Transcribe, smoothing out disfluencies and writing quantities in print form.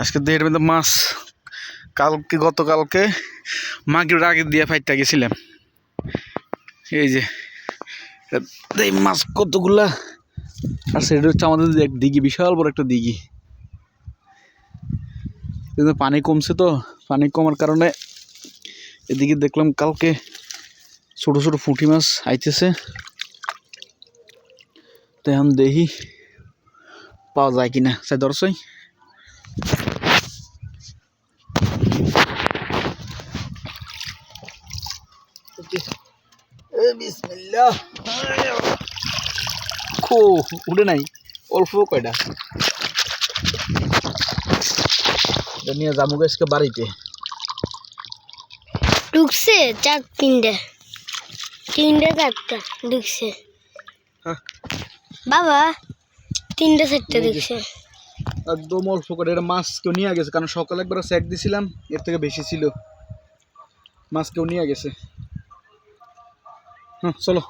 আজকে দেড় মধ্যে মাছ গতকালকে মাগরিবের আগে দিয়ে ফাইটটা গেছিলাম। এই যে এই মাছ কতগুলা, আর সেটা হচ্ছে আমাদের এক দিঘি, বিশাল বড় একটা দিঘি। কিন্তু পানি কমছে, তো পানি কমার কারণে এদিকে দেখলাম কালকে ছোট ছোট পুঁটি মাছ আইতেছে। তো এখন দেখি পাওয়া যায় কিনা। সে দর্শই বিসমিল্লাহ, উঠে নাই, অল্প কয়টা নিয়ে যাবো আজকে বাড়িতে। ঢুকছে তিনটে চারটা ঢুকছে বাবা, তিনটে চারটে ঢুকছে একদম অল্প করে। এটা মাছ কেউ নিয়ে গেছে, কারণ সকালে একবার স্যাক দিছিলাম, এর থেকে বেশি ছিল। মাছ কেউ নিয়ে গেছে। হ্যাঁ চলো।